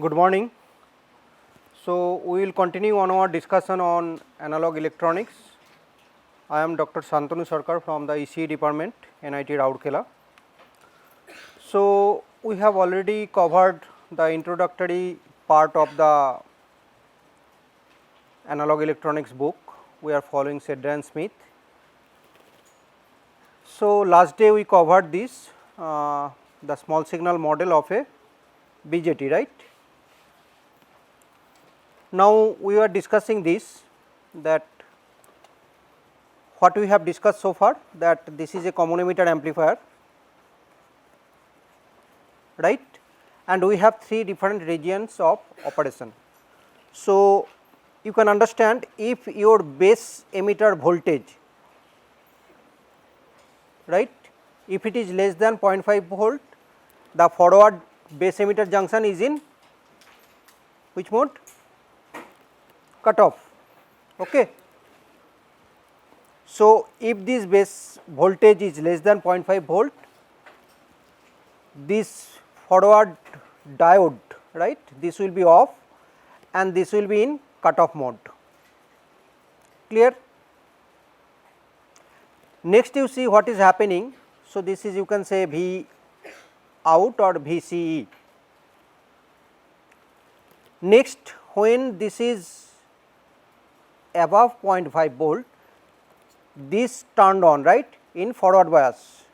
Good morning. So, we will continue on our discussion on analog electronics. I am Dr. Santanu Sarkar from the ECE department, NIT Rourkela. So, we have already covered the introductory part of the analog electronics book. We are following Sedra and Smith. So, last day we covered this the small signal model of a BJT, right. Now, we are discussing this, that what we have discussed so far, that this is a common emitter amplifier, right, and we have 3 different regions of operation. So, you can understand, if your base emitter voltage, right, if it is less than 0.5 volt, the forward base emitter junction is in which mode? Cut off. Okay. So, if this base voltage is less than 0.5 volt, this forward diode, right, this will be off and this will be in cut off mode. Clear? Next, you see what is happening. So, this is, you can say, V out or VCE. Next, when this is above 0.5 volt, this turned on, right, in forward bias,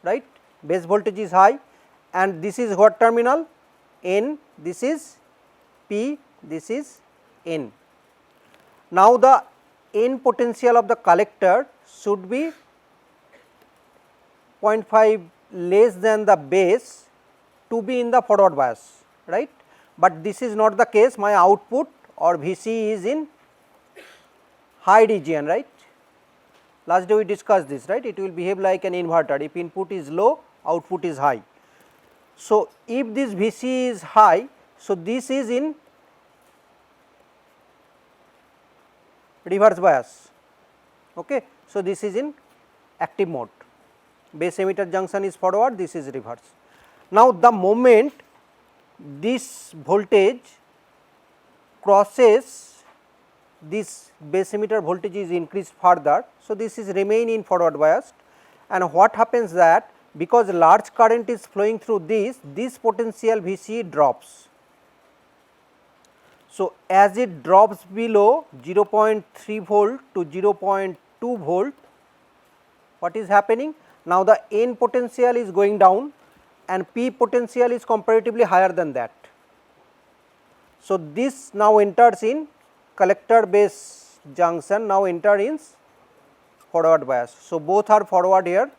right, base voltage is high and this is what terminal? N, this is P, this is N. Now, the N potential of the collector should be 0.5 less than the base to be in the forward bias, right, but this is not the case. My output or VC is in high region, right. Last day we discussed this, right, it will behave like an inverter. If input is low, output is high. So, if this VC is high, so this is in reverse bias. Okay. So, this is in active mode, base emitter junction is forward, this is reverse. Now, the moment this voltage crosses this base emitter voltage is increased further. So, this is remain in forward biased, and what happens that because large current is flowing through this potential VC drops. So, as it drops below 0.3 volt to 0.2 volt, what is happening? Now, the N potential is going down and P potential is comparatively higher than that. So, this now enters in collector base junction, now enter in forward bias. So, both are forward here.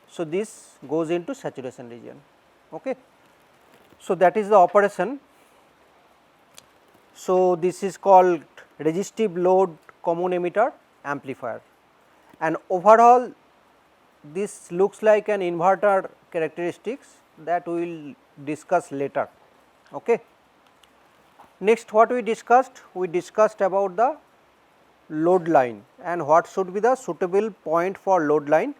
So, this goes into saturation region. Okay. So, that is the operation. So, this is called resistive load common emitter amplifier, and overall this looks like an inverter characteristics that we will discuss later. Okay. Next, what we discussed? We discussed about the load line and what should be the suitable point for load line,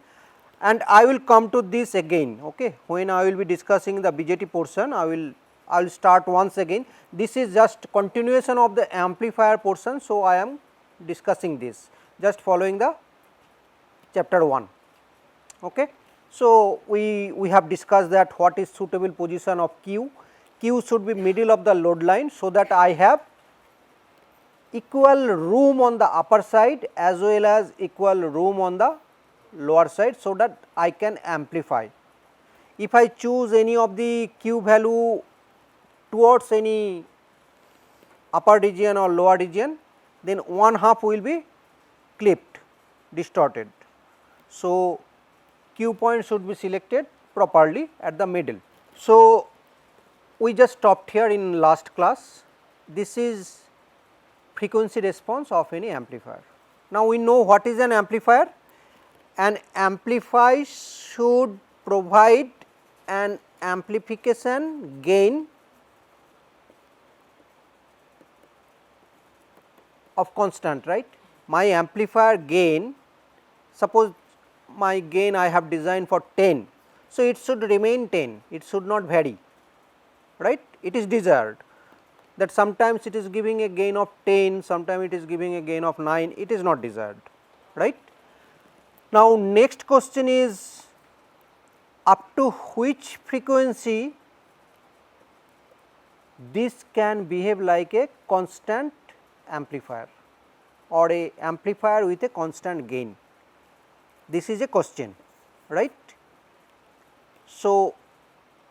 and I will come to this again. Okay. When I will be discussing the BJT portion, I will start once again. This is just continuation of the amplifier portion. So, I am discussing this just following the chapter 1. Okay. So, we have discussed that what is suitable position of Q. Q should be middle of the load line, so that I have equal room on the upper side as well as equal room on the lower side, so that I can amplify. If I choose any of the Q value towards any upper region or lower region, then one half will be clipped, distorted. So, Q point should be selected properly at the middle. So, we just stopped here in last class. This is frequency response of any amplifier. Now, we know what is an amplifier. An amplifier should provide an amplification gain of constant, right. My amplifier gain, suppose my gain I have designed for 10. So, it should remain 10, it should not vary, right. It is desired that sometimes it is giving a gain of 10, sometimes it is giving a gain of 9, it is not desired, right. Now, next question is up to which frequency this can behave like a constant amplifier or a amplifier with a constant gain. This is a question, right. So,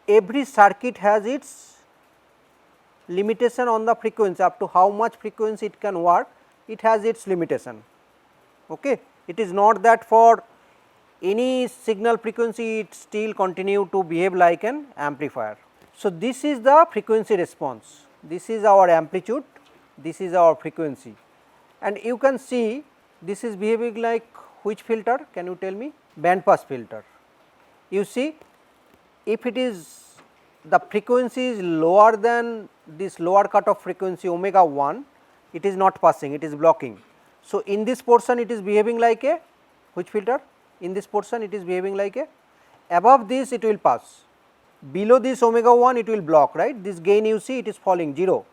every circuit has its limitation on the frequency, up to how much frequency it can work, it has its limitation. Okay. It is not that for any signal frequency it still continue to behave like an amplifier. So, this is the frequency response, this is our amplitude, this is our frequency, and you can see this is behaving like which filter, can you tell me? Band pass filter. You see, if it is the frequency is lower than this lower cutoff frequency omega 1, it is not passing, it is blocking. So, in this portion it is behaving like a which filter? In this portion it is behaving like a, above this it will pass, below this omega 1 it will block, right. This gain you see it is falling 0,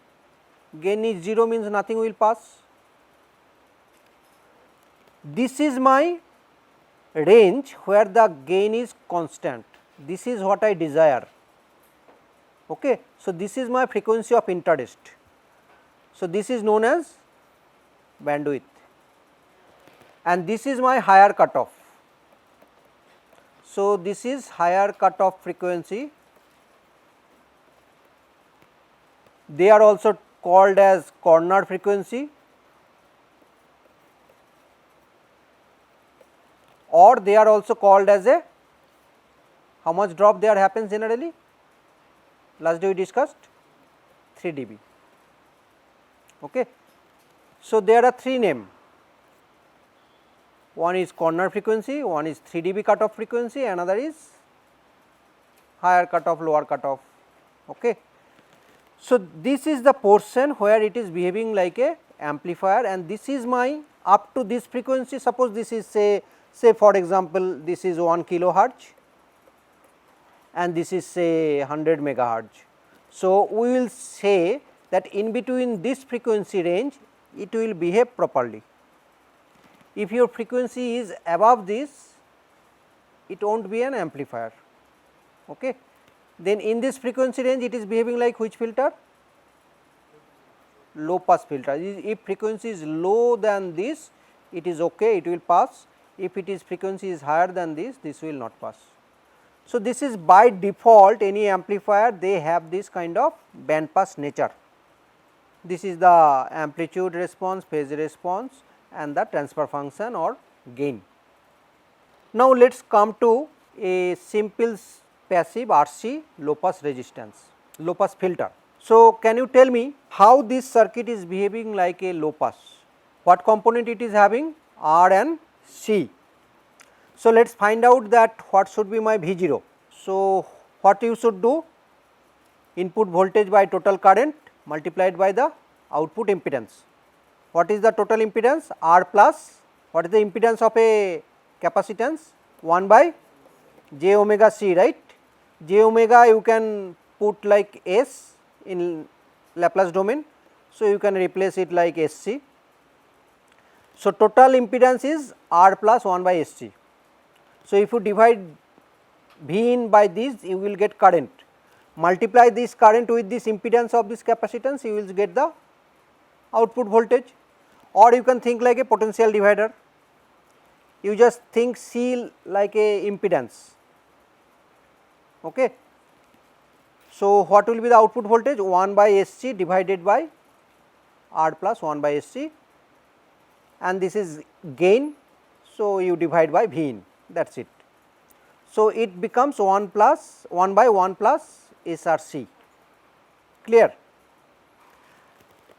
gain is 0 means nothing will pass. This is my range where the gain is constant, this is what I desire. Okay. So, this is my frequency of interest. So, this is known as bandwidth, and this is my higher cutoff. So, this is higher cutoff frequency, they are also called as corner frequency, or they are also called as a, how much drop there happens generally, last day we discussed 3 dB. Okay. So, there are 3 names, one is corner frequency, one is 3 dB cutoff frequency, another is higher cutoff, lower cutoff. Okay. So, this is the portion where it is behaving like a amplifier, and this is my up to this frequency. Suppose this is say for example, this is 1 kilohertz and this is say 100 megahertz. So, we will say that in between this frequency range it will behave properly. If your frequency is above this, it will not be an amplifier. Okay. Then in this frequency range it is behaving like which filter? Low pass filter. If frequency is low than this, it is okay, it will pass. If it is frequency is higher than this will not pass. So, this is by default any amplifier they have this kind of band pass nature. This is the amplitude response, phase response and the transfer function or gain. Now, let us come to a simple passive RC low pass resistance, low pass filter. So, can you tell me how this circuit is behaving like a low pass? What component it is having? R and C. So, let us find out that what should be my V0. So, what you should do? Input voltage by total current multiplied by the output impedance. What is the total impedance? R plus, what is the impedance of a capacitance? 1 by j omega c, right. J omega you can put like S in Laplace domain. So, you can replace it like SC. So, total impedance is R plus 1 by SC. So, if you divide V in by this, you will get current, multiply this current with this impedance of this capacitance, you will get the output voltage, or you can think like a potential divider, you just think C like a impedance. Okay. So, what will be the output voltage? 1 by SC divided by R plus 1 by SC, and this is gain. So, you divide by V in, that is it. So, it becomes 1 plus 1 by 1 plus SRC, clear.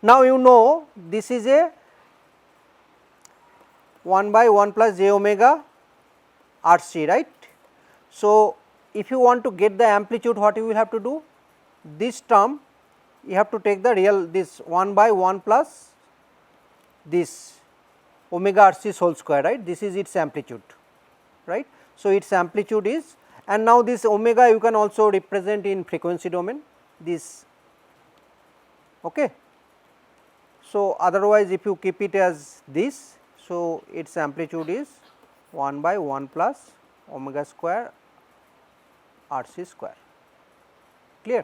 Now, you know this is a 1 by 1 plus j omega RC, right. So, if you want to get the amplitude, what you will have to do? This term you have to take the real, this 1 by 1 plus this omega RC whole square, right. This is its amplitude, right. So, its amplitude is, and now this omega you can also represent in frequency domain this. Okay. So, otherwise if you keep it as this, so its amplitude is 1 by 1 plus omega square RC square, clear.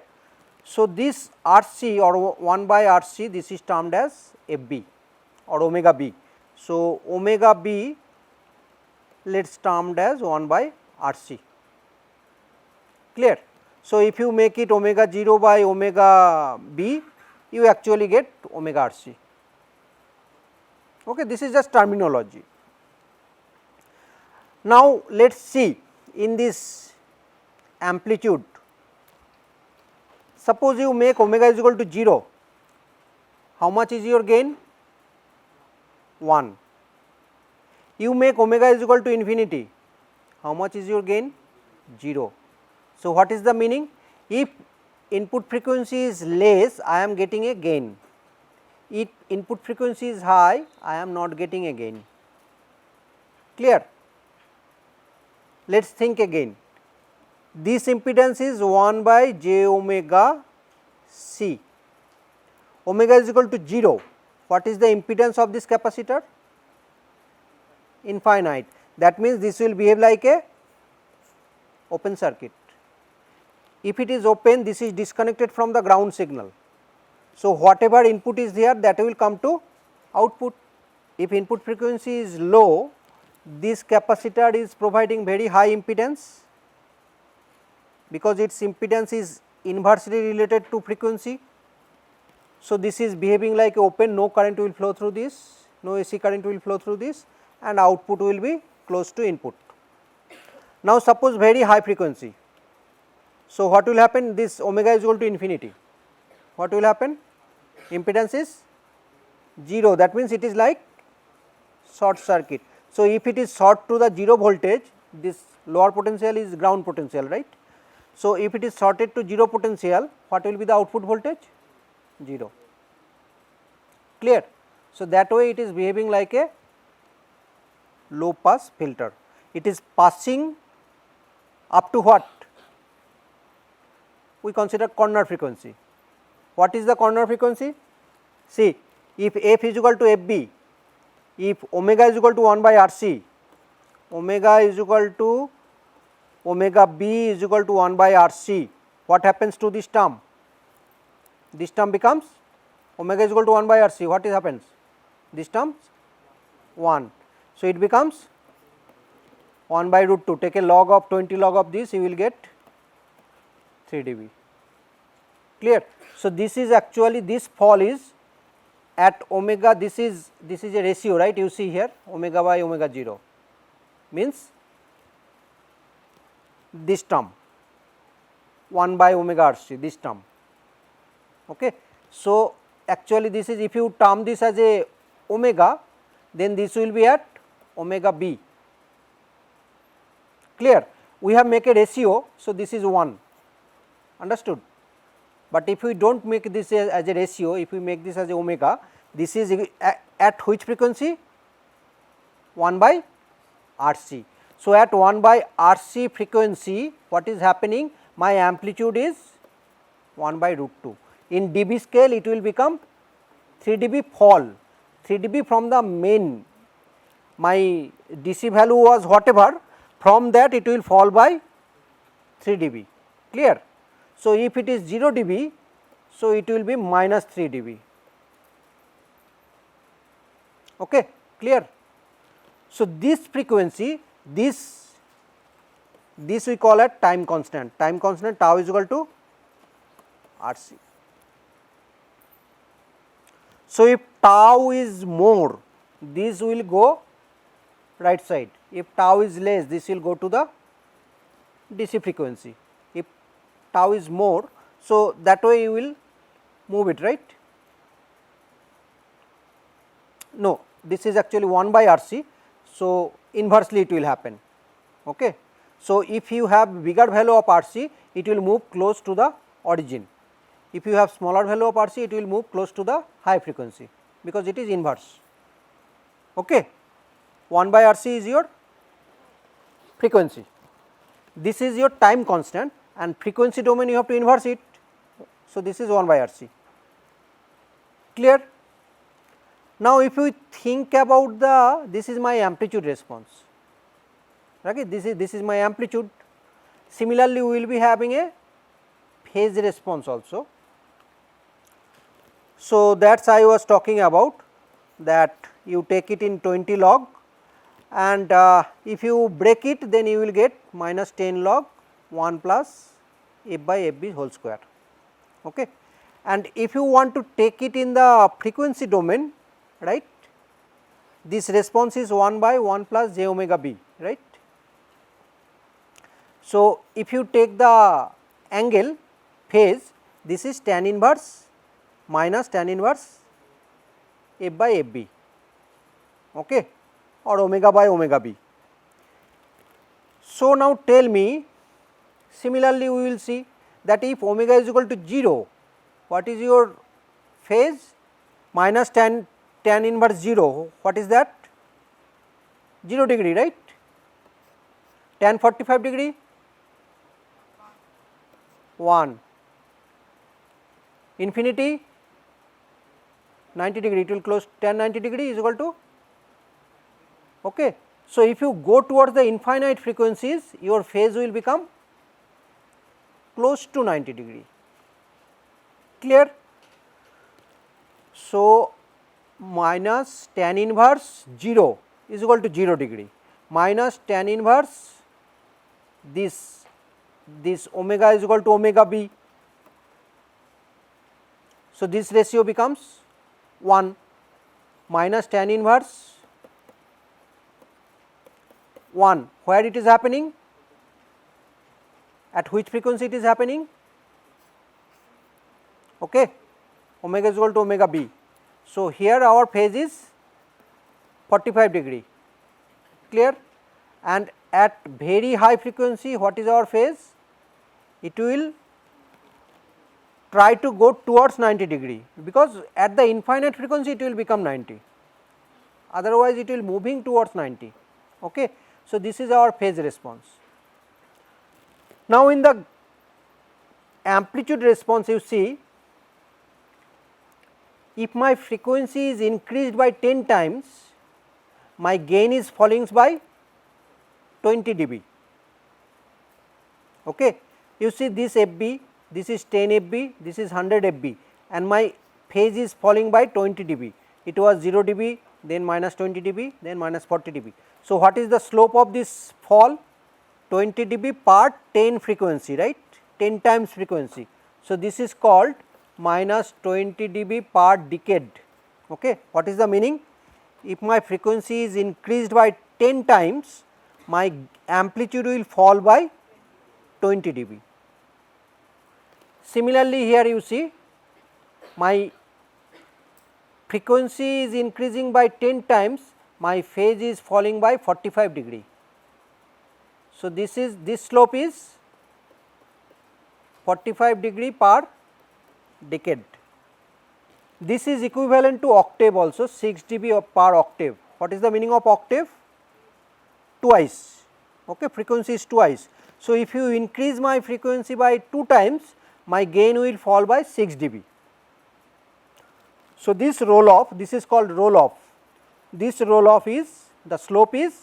So, this RC or 1 by RC, this is termed as FB or omega B. So, omega B let us termed as 1 by RC, clear. So, if you make it omega 0 by omega B, you actually get omega RC. Okay, this is just terminology. Now, let us see in this amplitude, suppose you make omega is equal to 0, how much is your gain? 1. You make omega is equal to infinity, how much is your gain? 0. So, what is the meaning? If input frequency is less, I am getting a gain. If input frequency is high, I am not getting a gain, clear. Let us think again. This impedance is 1 by j omega c, omega is equal to 0. What is the impedance of this capacitor? Infinite. That means this will behave like a open circuit. If it is open, this is disconnected from the ground signal. So, whatever input is there, that will come to output. If input frequency is low, this capacitor is providing very high impedance, because its impedance is inversely related to frequency. So, this is behaving like open, no current will flow through this, no AC current will flow through this, and output will be close to input. Now, suppose very high frequency. So, what will happen? This omega is equal to infinity. What will happen? Impedance is 0, that means it is like short circuit. So, if it is short to the 0 voltage, this lower potential is ground potential, right. So, if it is shorted to 0 potential, what will be the output voltage? 0, clear. So, that way it is behaving like a low pass filter. It is passing up to what? We consider corner frequency. What is the corner frequency? See, if f is equal to fb, if omega is equal to 1 by RC, omega is equal to omega b is equal to 1 by RC, what happens to this term? This term becomes omega is equal to 1 by RC, what happens? This term 1. So, it becomes 1 by root 2, take a log of 20 log of this, you will get 3 dB, clear. So, this is actually, this fall is at omega, this is a ratio, right, you see here omega by omega 0 means this term 1 by omega RC, this term. Okay. So, actually this is, if you term this as a omega, then this will be at omega b, clear. We have make a ratio, so this is 1, understood. But if we do not make this as a ratio, if we make this as a omega, this is at which frequency? 1 by RC. So, at 1 by RC frequency, what is happening? My amplitude is 1 by root 2. In dB scale, it will become 3 dB fall, 3 dB from the main. My DC value was whatever, from that it will fall by 3 dB, clear. So, if it is 0 dB, so it will be minus 3 dB, okay, clear. So, this frequency, this we call at time constant tau is equal to RC. So, if tau is more, this will go right side, if tau is less, this will go to the DC frequency. If tau is more, so that way you will move it, right. No, this is actually 1 by RC, so inversely it will happen, okay. So, if you have bigger value of RC, it will move close to the origin. If you have smaller value of RC, it will move close to the high frequency, because it is inverse, okay. 1 by RC is your frequency. this is your time constant and frequency domain you have to inverse it. So, this is 1 by RC, clear. Now, if you think about this is my amplitude response, okay, this is my amplitude. Similarly, we will be having a phase response also. So, that is I was talking about, that you take it in 20 log, and if you break it, then you will get minus 10 log 1 plus f by fb whole square. Okay. And if you want to take it in the frequency domain, right, this response is 1 by 1 plus j omega b, right. So, if you take the angle phase, this is tan inverse minus tan inverse f by fb, okay, or omega by omega b. So, now tell me, similarly we will see that if omega is equal to 0, what is your phase? Minus tan inverse 0, what is that? 0 degree, right? Tan 45 degree 1, infinity 90 degree, it will close tan 90 degree is equal to, okay. So, if you go towards the infinite frequencies, your phase will become close to 90 degree, clear. So, minus tan inverse 0 is equal to 0 degree minus tan inverse this omega is equal to omega b. So, this ratio becomes 1 minus tan inverse 1, where it is happening, at which frequency it is happening, okay, omega is equal to omega b. So, here our phase is 45 degree, clear, and at very high frequency what is our phase? It will try to go towards 90 degree, because at the infinite frequency it will become 90, otherwise it will moving towards 90, okay. So, this is our phase response. Now, in the amplitude response, you see, if my frequency is increased by 10 times, my gain is falling by 20 dB, okay. You see this FB, this is 10 FB, this is 100 FB, and my phase is falling by 20 dB. It was 0 dB, then minus 20 dB, then minus 40 dB. So, what is the slope of this fall? 20 dB per 10 frequency, right, 10 times frequency. So, this is called minus 20 dB per decade, okay. What is the meaning? If my frequency is increased by 10 times, my amplitude will fall by 20 dB. Similarly, here you see my frequency is increasing by 10 times, my phase is falling by 45 degree. So, this slope is 45 degree per decade. This is equivalent to octave also, 6 dB per octave. What is the meaning of octave? Twice, okay, frequency is twice. So, if you increase my frequency by 2 times, my gain will fall by 6 dB. So, this roll off, this is called roll off. This roll off is, the slope is,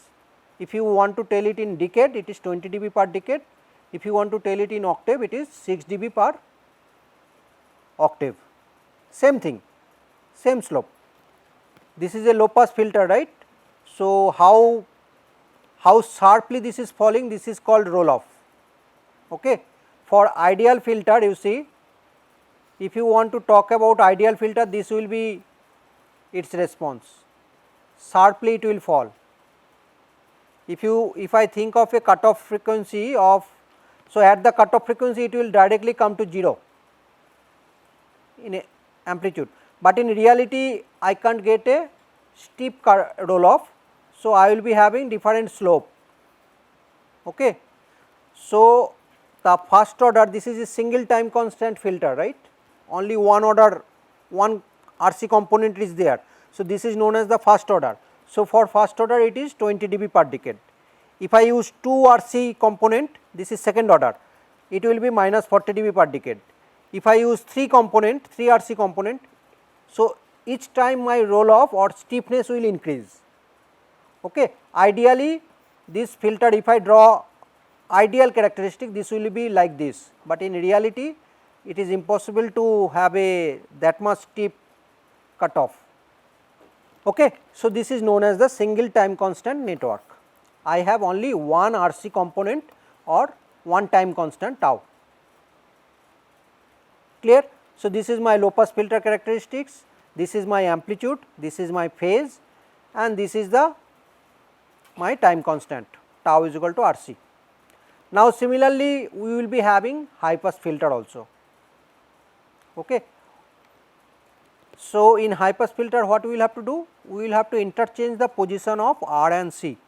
if you want to tell it in decade, it is 20 dB per decade. If you want to tell it in octave, it is 6 dB per octave. Same thing, same slope. This is a low pass filter, right. So, how sharply this is falling, this is called roll off, okay. For ideal filter, you see, if you want to talk about ideal filter, this will be its response, sharply it will fall. If I think of a cutoff frequency of, so at the cutoff frequency it will directly come to 0 in a amplitude, but in reality I can't get a steep roll off. So, I will be having different slope, okay. So, the first order, this is a single time constant filter, right, only one order, one RC component is there. So, this is known as the first order. So, for first order it is 20 dB per decade. If I use 2 RC component, this is second order, it will be minus 40 dB per decade. If I use 3 component, 3 RC component, so each time my roll off or stiffness will increase. Okay. Ideally this filter, if I draw ideal characteristic, this will be like this, but in reality it is impossible to have a that much steep cutoff. Okay. So this is known as the single time constant network. I have only one RC component or one time constant tau. Clear? So this is my low pass filter characteristics, this is my amplitude, this is my phase, and this is the my time constant tau is equal to RC. Now similarly we will be having high pass filter also. Okay. So in high pass filter what we will have to do? We will have to interchange the position of R and C.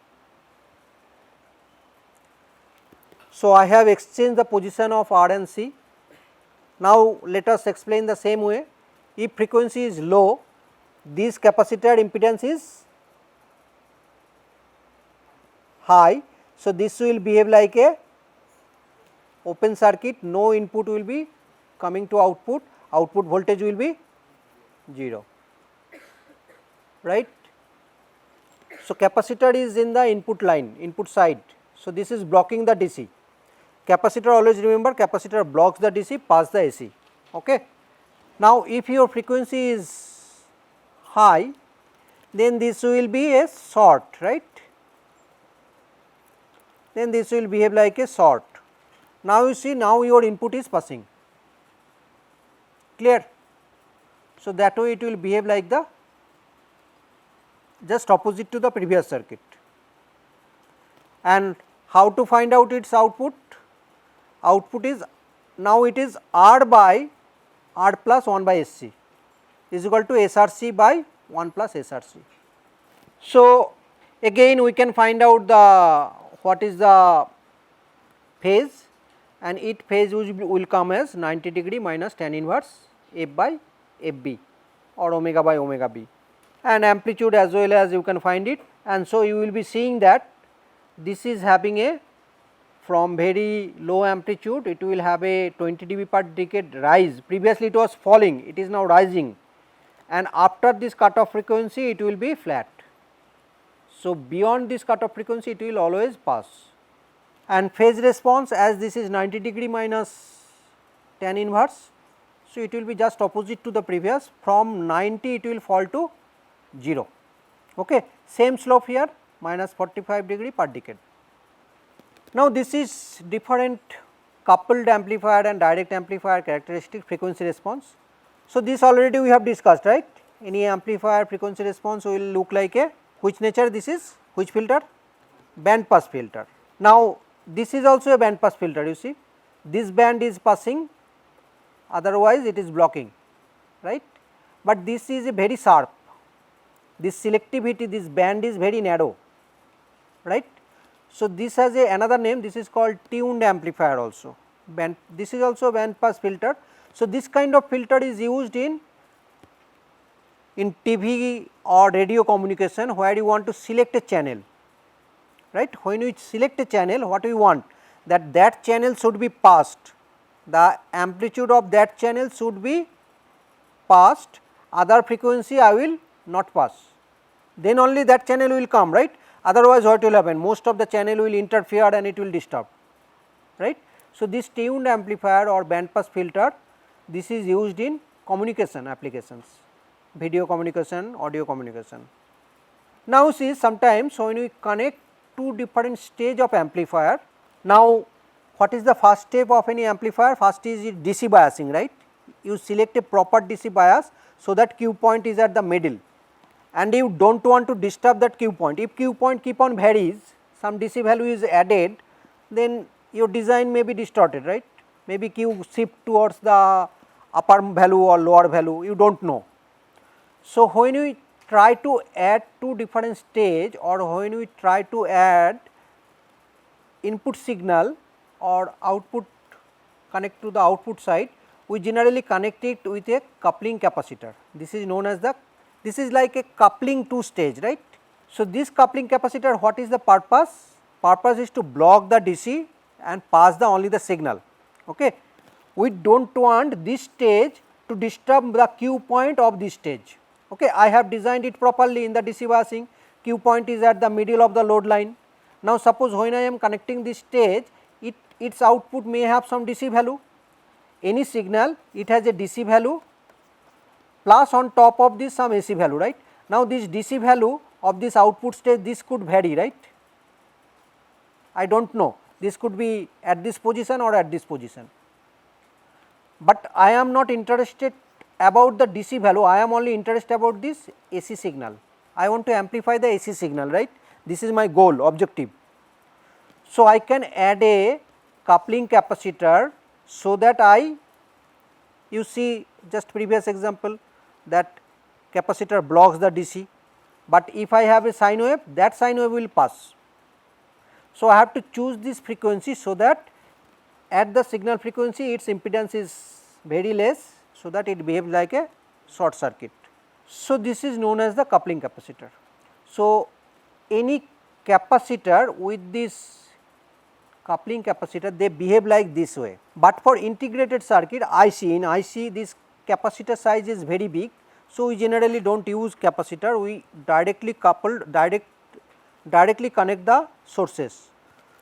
So I have exchanged the position of R and C. Now let us explain the same way. If frequency is low, this capacitor impedance is high. So this will behave like a open circuit, no input will be coming to output, output voltage will be 0, right. So capacitor is in the input line, input side. So this is blocking the DC. Capacitor, always remember, capacitor blocks the DC, pass the AC. Okay. Now if your frequency is high, then this will be a short, right. Then this will behave like a short. Now you see, now your input is passing. Clear? So that way it will behave like the just opposite to the previous circuit. And how to find out its output? Output is, now it is R by R plus 1 by SC is equal to SRC by 1 plus SRC. So again we can find out the what is the phase, and each phase will come as 90 degree minus tan inverse F by FB or omega by omega B, and amplitude as well as you can find it. And so you will be seeing that this is having a, from very low amplitude it will have a 20 dB per decade rise. Previously it was falling, it is now rising, and after this cutoff frequency it will be flat. So beyond this cutoff frequency it will always pass. And phase response, as this is 90 degree minus tan inverse, so it will be just opposite to the previous, from 90 it will fall to 0. Okay. Same slope here, minus 45 degree per decade. Now this is different coupled amplifier and direct amplifier characteristic frequency response. So this already we have discussed, right. Any amplifier frequency response will look like a which nature, this is which filter? Band pass filter. Now this is also a band pass filter, you see, this band is passing, otherwise it is blocking, right. But this is a very sharp, this selectivity, this band is very narrow, right. So this has a another name, this is called tuned amplifier also, band, this is also band pass filter. So this kind of filter is used in TV or radio communication, where you want to select a channel, right. When we select a channel, what we want, that channel should be passed, the amplitude of that channel should be passed, other frequency I will not pass, then only that channel will come, right. Otherwise what will happen, most of the channel will interfere and it will disturb, right. So this tuned amplifier or band pass filter, this is used in communication applications, video communication, audio communication. Now see, sometimes when we connect two different stage of amplifier, now what is the first step of any amplifier? First is DC biasing, right. You select a proper DC bias, so that Q point is at the middle, and you do not want to disturb that Q point. If Q point keep on varies, some DC value is added, then your design may be distorted, right. Maybe Q shift towards the upper value or lower value, you do not know. So when we try to add two different stage, or when we try to add input signal or output connect to the output side, we generally connect it with a coupling capacitor. This is known as the, this is like a coupling two stage, right. So this coupling capacitor, what is the purpose? Purpose is to block the DC and pass the only the signal. Okay. We do not want this stage to disturb the Q point of this stage. Okay. I have designed it properly in the DC biasing. Q point is at the middle of the load line. Now, suppose when I am connecting this stage, its output may have some DC value. Any signal, it has a DC value plus on top of this some AC value, right. Now, this DC value of this output stage, this could vary, right. I do not know, this could be at this position or at this position, but I am not interested about the DC value, I am only interested about this AC signal. I want to amplify the AC signal, right. This is my goal, objective. So, I can add a coupling capacitor, so that you see just previous example that capacitor blocks the DC, but if I have a sine wave, that sine wave will pass. So, I have to choose this frequency, so that at the signal frequency its impedance is very less, so that it behaves like a short circuit. So, this is known as the coupling capacitor. So, any capacitor with this coupling capacitor, they behave like this way, but for integrated circuit in IC this capacitor size is very big. So, we generally do not use capacitor, we directly directly connect the sources.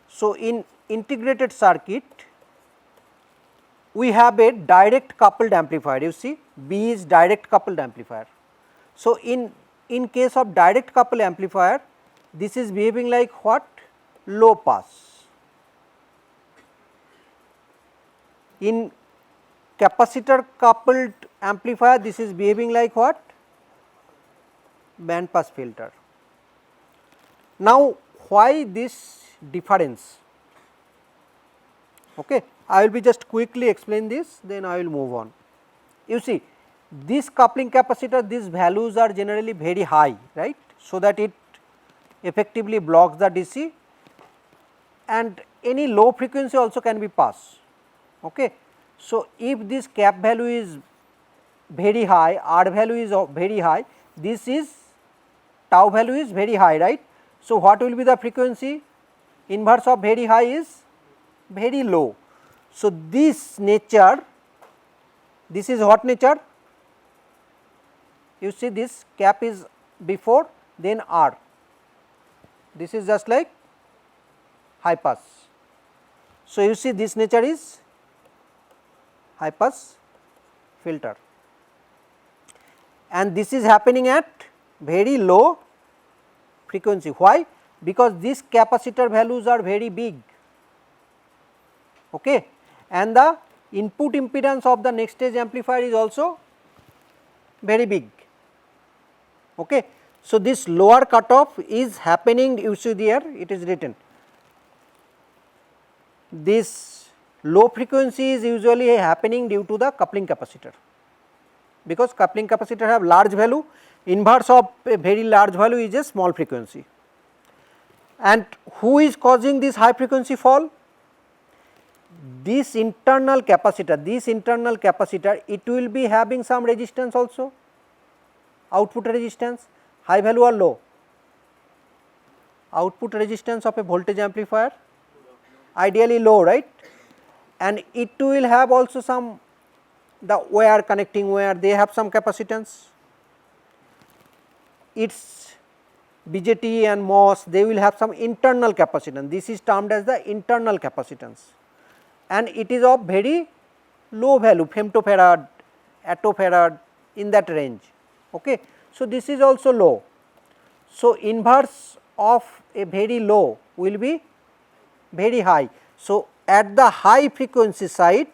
So, in integrated circuit we have a direct coupled amplifier, you see B is direct coupled amplifier. So, in case of direct coupled amplifier, this is behaving like what? Low pass. In capacitor coupled amplifier, this is behaving like what? Band pass filter. Now, why this difference? Okay. I will be just quickly explain this, then I will move on. You see, this coupling capacitor, these values are generally very high, right, so that it effectively blocks the DC, and any low frequency also can be passed. Okay. So, if this cap value is very high, R value is very high, this is tau value is very high, right. So, what will be the frequency? Inverse of very high is very low. So, this nature, this is what nature? You see this cap is before, then R, this is just like high pass. So, you see this nature is high pass filter, and this is happening at very low frequency. Why? Because these capacitor values are very big, okay, and the input impedance of the next stage amplifier is also very big. Okay. So, this lower cutoff is happening, you see there it is written, this low frequency is usually happening due to the coupling capacitor, because coupling capacitor have large value, inverse of a very large value is a small frequency. And who is causing this high frequency fall? This internal capacitor, it will be having some resistance also, output resistance, high value or low? Output resistance of a voltage amplifier, ideally low, right, and it will have also some, the wire connecting wire, they have some capacitance, its BJT and MOS, they will have some internal capacitance, this is termed as the internal capacitance, and it is of very low value, femtofarad, attofarad, in that range. Okay. So, this is also low. So, inverse of a very low will be very high. So, at the high frequency side,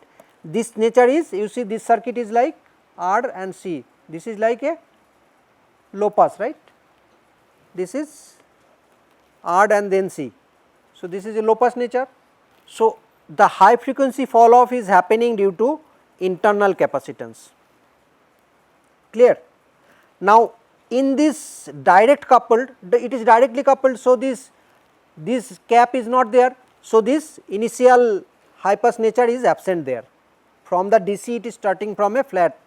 this nature is, you see this circuit is like R and C, this is like a low pass, right, this is R and then C. So, this is a low pass nature. So, the high frequency fall off is happening due to internal capacitance, clear. Now, in this direct coupled, it is directly coupled. So, this cap is not there. So, this initial high pass nature is absent there, from the DC it is starting from a flat,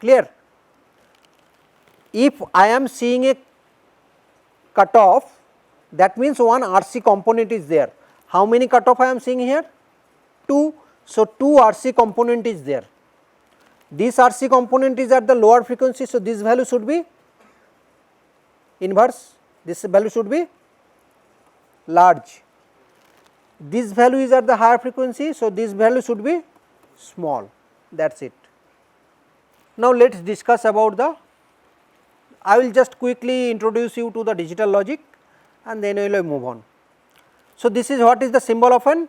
clear. If I am seeing a cutoff, that means one RC component is there. How many cutoff I am seeing here? 2. So, 2 RC component is there. This RC component is at the lower frequency. So, this value should be inverse, this value should be large. This value is at the higher frequency. So, this value should be small, that is it. Now, let us discuss about the, I will just quickly introduce you to the digital logic and then we will move on. So, this is what is the symbol of an,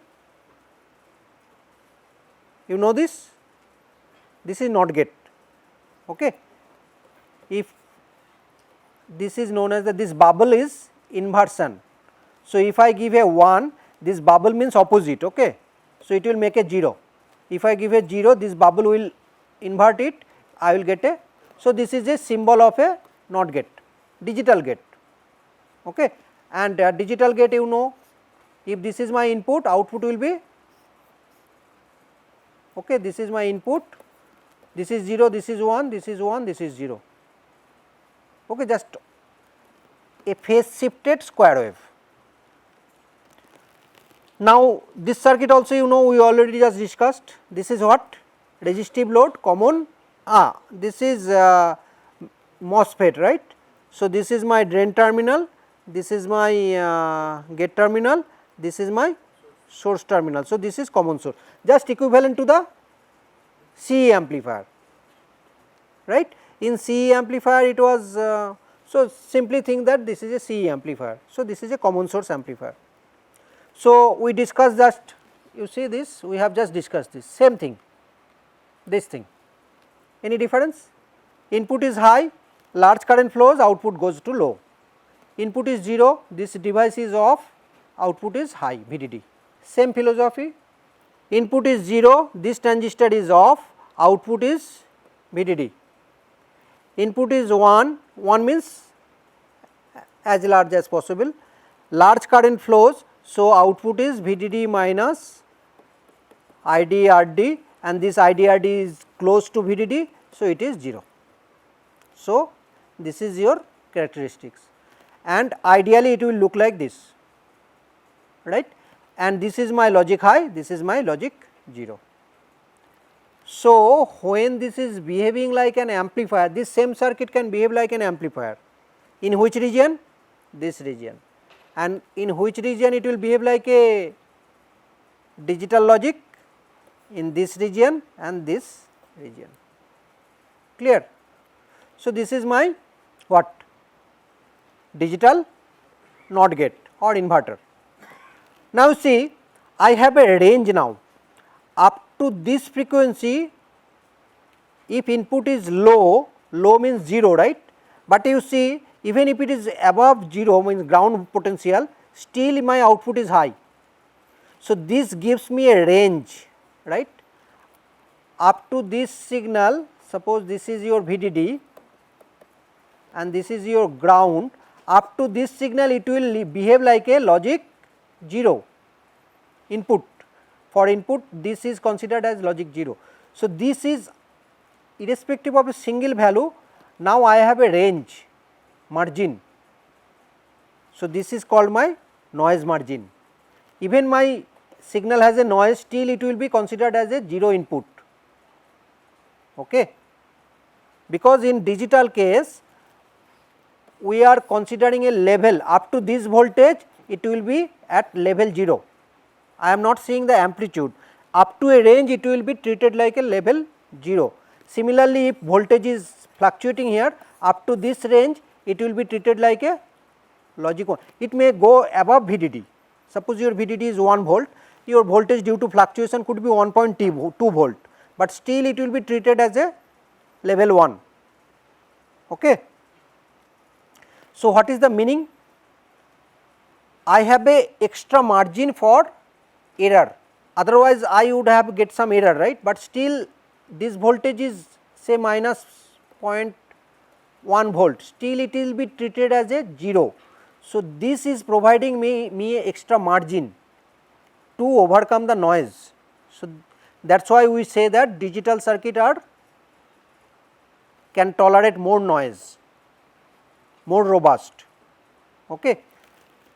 you know this is NOT gate. Okay. If this is known as this bubble is inversion. So, if I give a 1, this bubble means opposite. Okay. So, it will make a 0. If I give a 0, this bubble will invert it, I will get a. So, this is a symbol of a NOT gate, digital gate. Okay. And digital gate, you know, if this is my input, output will be, okay, this is my input, this is 0, this is 1, this is 1, this is 0. Okay, just a phase shifted square wave. Now, this circuit also, you know, we already just discussed. This is what? Resistive load common, this is MOSFET, right. So, this is my drain terminal, this is my gate terminal, this is my source terminal. So, this is common source, just equivalent to the CE amplifier, right. In CE amplifier it was, so simply think that this is a CE amplifier. So, this is a common source amplifier. So, we discussed that, you see this, we have just discussed this, same thing, this thing. Any difference? Input is high, large current flows, output goes to low. Input is 0, this device is off, output is high, VDD. Same philosophy. Input is 0, this transistor is off, output is VDD. Input is 1, 1 means as large as possible, large current flows. So, output is VDD minus IDRD, and this IDRD is close to VDD. So, it is 0. So, this is your characteristics, and ideally it will look like this, right, and this is my logic high, this is my logic 0. So, when this is behaving like an amplifier, this same circuit can behave like an amplifier. In which region? This region. And in which region it will behave like a digital logic? In this region and this region, clear. So, this is my what? Digital NOT gate or inverter. Now, see, I have a range now up to this frequency. If input is low, low means 0, right, but you see, even if it is above 0 means ground potential, still my output is high. So, this gives me a range, right, up to this signal. Suppose this is your VDD and this is your ground, up to this signal it will behave like a logic 0 input. For input, this is considered as logic 0. So, this is irrespective of a single value. Now, I have a range margin. So, this is called my noise margin. Even my signal has a noise, still it will be considered as a 0 input, okay. Because in digital case we are considering a level up to this voltage, it will be at level 0. I am not seeing the amplitude. Up to a range it will be treated like a level 0. Similarly, if voltage is fluctuating here, up to this range it will be treated like a logic 1. It may go above VDD. Suppose your VDD is 1 volt, your voltage due to fluctuation could be 1.2 volt, but still it will be treated as a level 1. Okay. So, what is the meaning? I have a extra margin for error, otherwise I would have get some error, right, but still this voltage is say minus 0.1 volt, still it will be treated as a 0. So, this is providing me a extra margin to overcome the noise. So, that is why we say that digital circuit can tolerate more noise, more robust. Okay.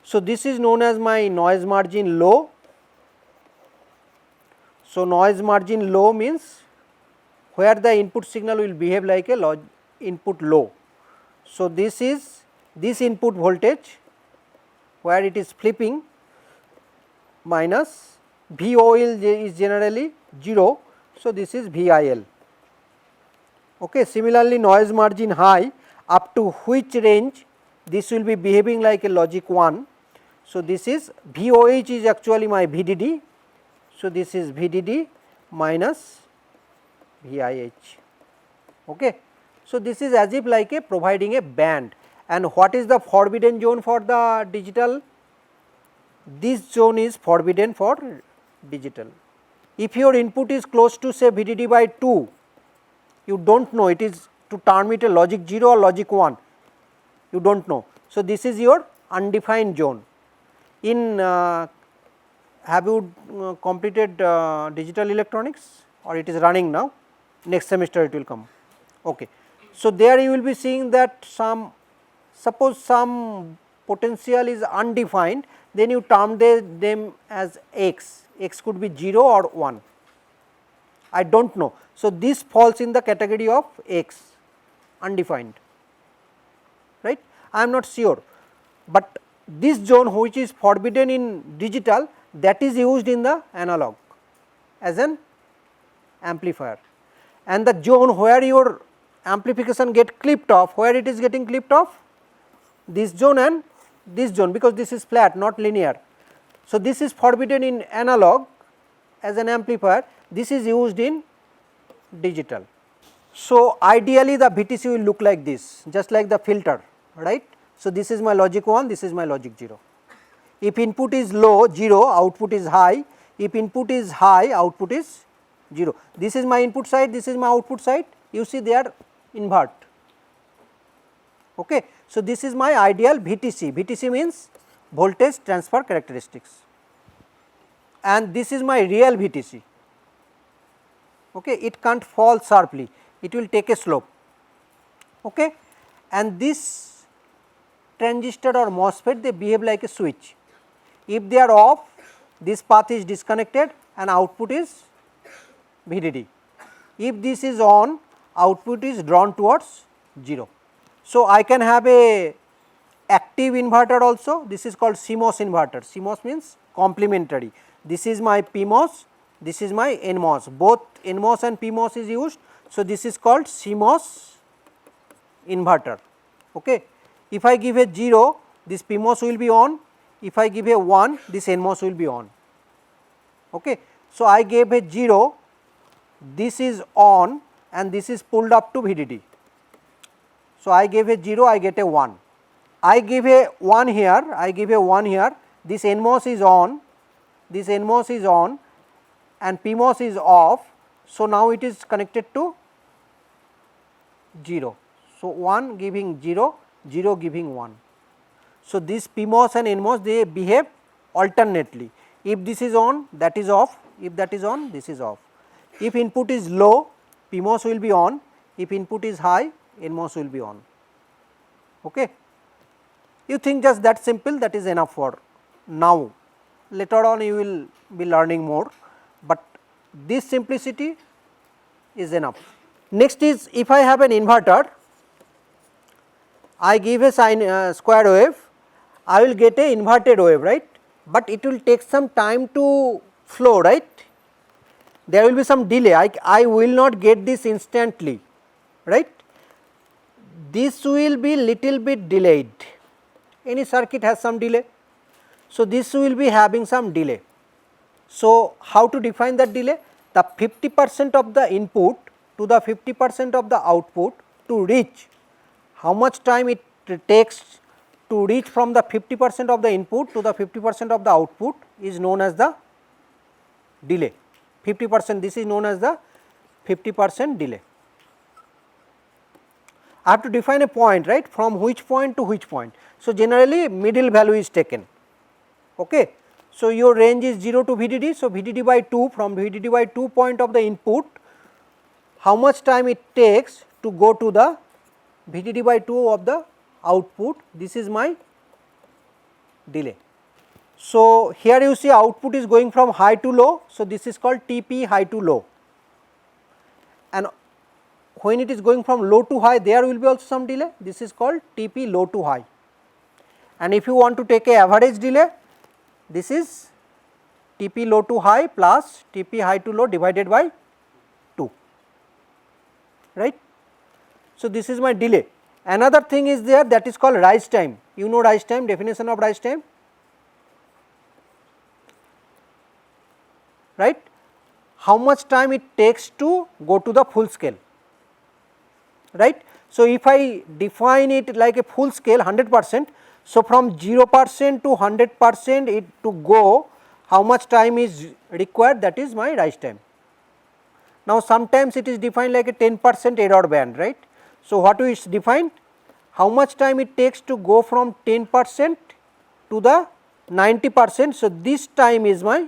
So, this is known as my noise margin low So, noise margin low means where the input signal will behave like a input low. So, this is this input voltage where it is flipping minus VOL is generally 0. So, this is VIL. Okay. Similarly, noise margin high up to which range this will be behaving like a logic 1. So, this is VOH is actually my VDD. So, this is VDD minus VIH. Okay. So, this is as if like a providing a band, and what is the forbidden zone for the digital? This zone is forbidden for digital. If your input is close to say VDD by 2, you do not know it is to term it a logic 0 or logic 1, you do not know. So, this is your undefined zone. In have you completed digital electronics, or it is running now? Next semester it will come. Okay. So, there you will be seeing that suppose some potential is undefined, then you term them as x, x could be 0 or 1, I do not know. So, this falls in the category of x, undefined, right. I am not sure, but this zone which is forbidden in digital, that is used in the analog as an amplifier, and the zone where your amplification get clipped off, where it is getting clipped off, this zone and this zone, because this is flat not linear. So, this is forbidden in analog as an amplifier, this is used in digital. So, ideally the VTC will look like this, just like the filter, right. So, this is my logic 1, this is my logic 0. If input is low 0, output is high, if input is high, output is 0. This is my input side, this is my output side, you see they are invert. Okay. So, this is my ideal VTC, VTC means voltage transfer characteristics, and this is my real VTC. Okay. It can't fall sharply, it will take a slope. Okay. And this transistor or MOSFET, they behave like a switch. If they are off, this path is disconnected and output is VDD. If this is on, output is drawn towards 0. So, I can have a active inverter also, this is called CMOS inverter. CMOS means complementary. This is my PMOS, this is my NMOS, both NMOS and PMOS is used. So, this is called CMOS inverter. Okay. If I give a 0, this PMOS will be on, if I give a 1, this NMOS will be on. Okay. So, I gave a 0, this is on and this is pulled up to VDD. So, I gave a 0, I get a 1. I give a 1 here, I give a 1 here, this NMOS is on, this NMOS is on and PMOS is off. So, now it is connected to 0. So, 1 giving 0, 0 giving 1. So, this PMOS and NMOS, they behave alternately. If this is on, that is off, if that is on, this is off. If input is low, PMOS will be on, if input is high, NMOS will be on. Okay. You think just that simple, that is enough for now. Later on you will be learning more, but this simplicity is enough. Next is, if I have an inverter, I give a sine square wave, I will get a inverted wave, right, but it will take some time to flow, right. There will be some delay, I will not get this instantly, right. This will be little bit delayed, any circuit has some delay. So, this will be having some delay. So, how to define that delay? The 50% of the input to the 50% of the output to reach, how much time it takes to reach from the 50% of the input to the 50% of the output is known as the delay. 50%, this is known as the 50% delay. I have to define a point, right, from which point to which point. So, generally middle value is taken. Okay. So, your range is 0 to VDD. So, VDD by 2, from VDD by 2 point of the input, how much time it takes to go to the VDD by 2 of the output, this is my delay. So, here you see output is going from high to low. So, this is called TP high to low, and when it is going from low to high, there will be also some delay. This is called TP low to high, and if you want to take a average delay, this is TP low to high plus TP high to low divided by 2, right. So, this is my delay. Another thing is there, that is called rise time. You know rise time, definition of rise time, right. How much time it takes to go to the full scale, right. So, if I define it like a full scale 100%, so from 0% to 100% it to go, how much time is required, that is my rise time. Now, sometimes it is defined like a 10% error band, right. So, what is defined, how much time it takes to go from 10% to the 90%. So, this time is my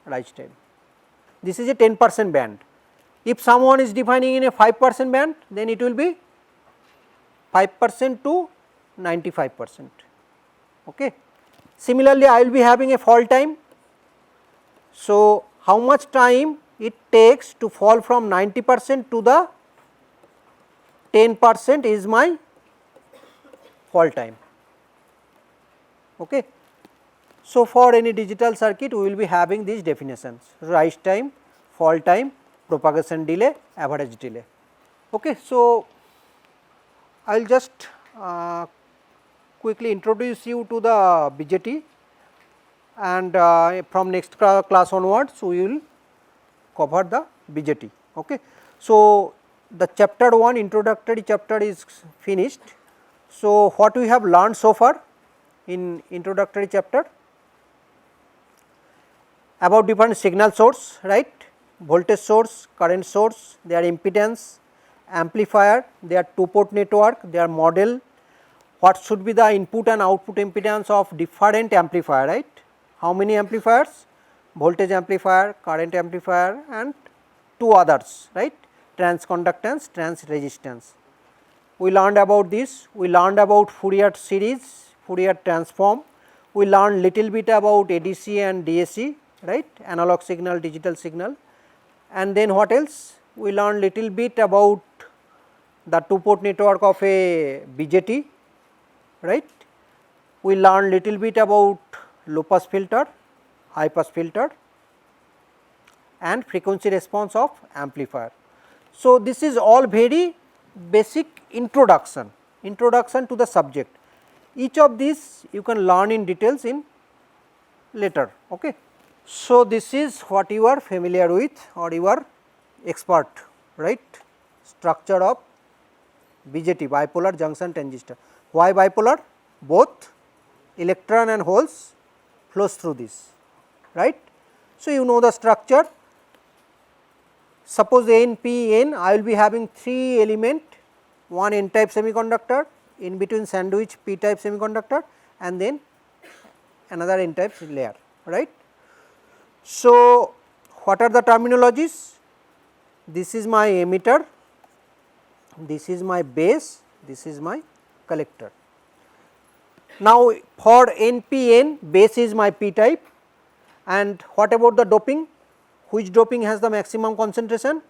rise time. This is a 10% band. If someone is defining in a 5% band, then it will be 5% to 95%. Okay. Similarly, I will be having a fall time. So, how much time it takes to fall from 90% to the 10% is my fall time. Okay. So, for any digital circuit we will be having these definitions: rise time, fall time, propagation delay, average delay. Okay. So, I will just quickly introduce you to the BJT, and from next class onwards we will cover the BJT. Okay. So, the chapter 1 introductory chapter is finished. So, what we have learned so far in introductory chapter? About different signal source, right, voltage source, current source, their impedance, amplifier, their 2-port network, their model, what should be the input and output impedance of different amplifier, right, how many amplifiers, voltage amplifier, current amplifier, and 2 others, right, transconductance, trans resistance. We learned about this, we learned about Fourier series, Fourier transform, we learned little bit about ADC and DAC, right, analog signal, digital signal, and then what else? We learned little bit about the 2-port network of a BJT, right. We learned little bit about low pass filter, high pass filter, and frequency response of amplifier. So, this is all very basic introduction to the subject. Each of these you can learn in details in later. Okay. So, this is what you are familiar with or you are expert, right, structure of BJT, bipolar junction transistor. Why bipolar? Both electron and holes flows through this, right. So, you know the structure. Suppose N, P, N, I will be having 3 element, one N type semiconductor, in between sandwich P type semiconductor, and then another N type layer, right. So, what are the terminologies? This is my emitter, this is my base, this is my collector. Now, for NPN, base is my P type, and what about the doping? Which doping has the maximum concentration?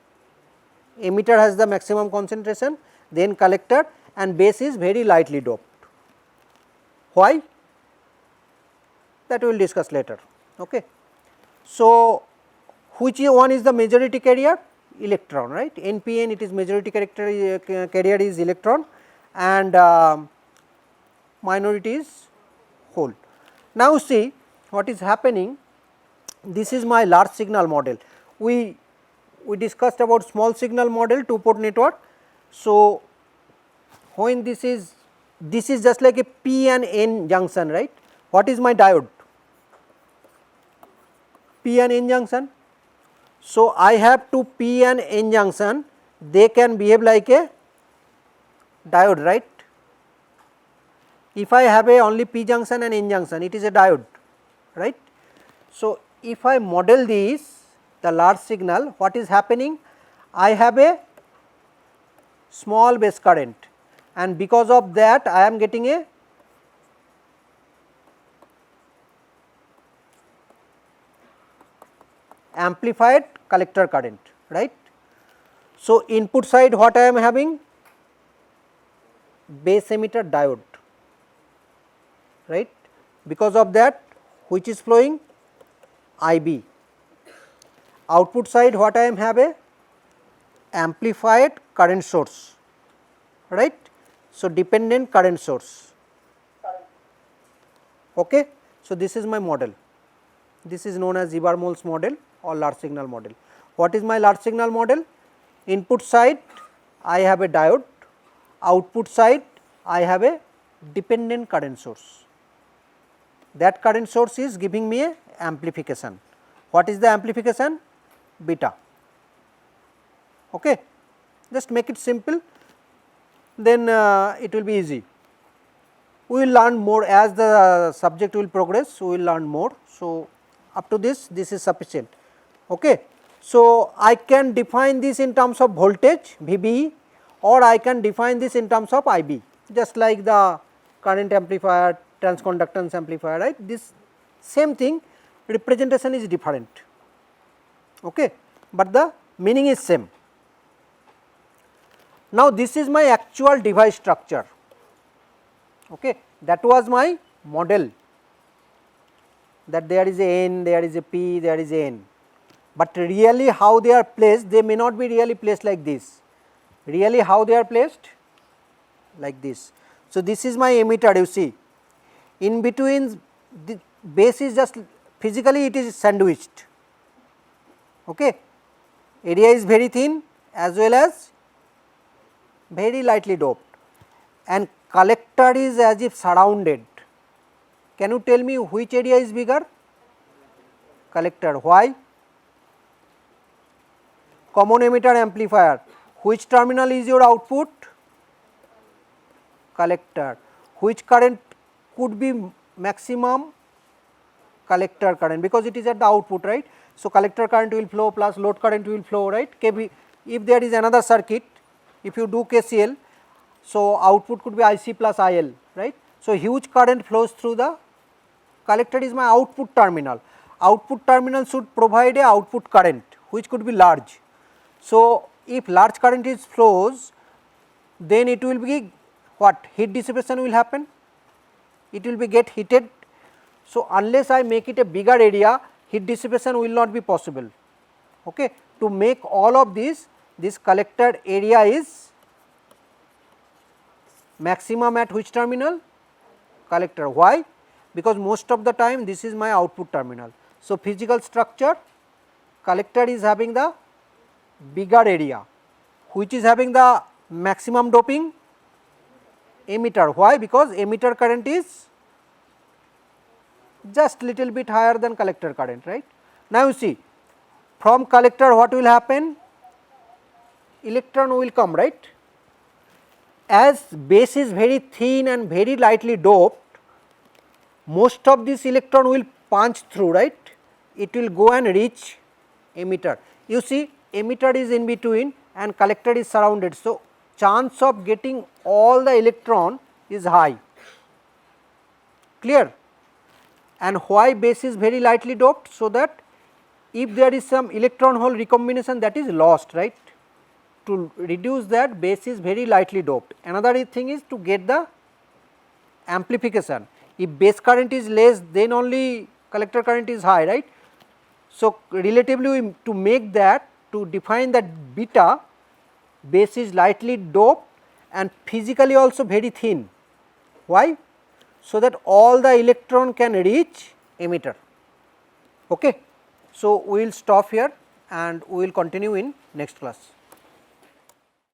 Emitter has the maximum concentration, then collector, and base is very lightly doped. Why? That we will discuss later. Okay. So, which one is the majority carrier? Electron, right. NPN, it is majority carrier is electron, and minority is hole. Now, see what is happening. This is my large signal model. We discussed about small signal model, 2-port network. So, when this is just like a P and N junction, right. What is my diode? P and N junction. So, I have 2 P and N junction, they can behave like a diode, right. If I have a only P junction and N junction, it is a diode, right. So, if I model this, the large signal, what is happening? I have a small base current, and because of that I am getting a amplified collector current, right. So, input side what I am having? Base emitter diode, right. Because of that, which is flowing? IB. Output side what I am have? A amplified current source, right. So, dependent current source. Okay. So, this is my model. This is known as Ibarmole's model or large signal model. What is my large signal model? Input side I have a diode, output side I have a dependent current source. That current source is giving me a amplification. What is the amplification? Beta. Okay. Just make it simple, then it will be easy. We will learn more as the subject will progress, we will learn more. So, up to this is sufficient. Okay. So, I can define this in terms of voltage VBE, or I can define this in terms of IB, just like the current amplifier, transconductance amplifier, right. This same thing, representation is different, okay, but the meaning is same. Now, this is my actual device structure, okay. That was my model, that there is a N, there is a P, there is a N, but really how they are placed, they may not be really placed like this. Really how they are placed? Like this. So, this is my emitter, you see, in between the base is just physically it is sandwiched, okay. Area is very thin as well as very lightly doped, and collector is as if surrounded. Can you tell me which area is bigger? Collector. Why? Common emitter amplifier. Which terminal is your output? Collector. Which current could be maximum? Collector current, because it is at the output, right. So, collector current will flow plus load current will flow, right. KB, if there is another circuit, if you do KCL, so output could be IC plus IL, right. So, huge current flows through the collector is my output terminal. Output terminal should provide a output current which could be large. So, if large current is flows, then it will be what? Heat dissipation will happen, it will be get heated. So, unless I make it a bigger area, heat dissipation will not be possible, okay. To make all of this collector area is maximum at which terminal? Collector. Why? Because most of the time this is my output terminal. So, physical structure, collector is having the bigger area, which is having the maximum doping? Emitter. Why? Because emitter current is just little bit higher than collector current, right. Now, you see, from collector what will happen? Electron will come, right. As base is very thin and very lightly doped, most of this electron will punch through, right. It will go and reach emitter. You see, emitter is in between and collector is surrounded. So, chance of getting all the electron is high, clear. And why base is very lightly doped? So, that if there is some electron hole recombination, that is lost, right. To reduce that, base is very lightly doped. Another thing is to get the amplification. If base current is less, then only collector current is high, right. So, relatively to make that, to define that beta, base is lightly doped and physically also very thin. Why? So, that all the electron can reach emitter, okay. So, we will stop here and we will continue in next class.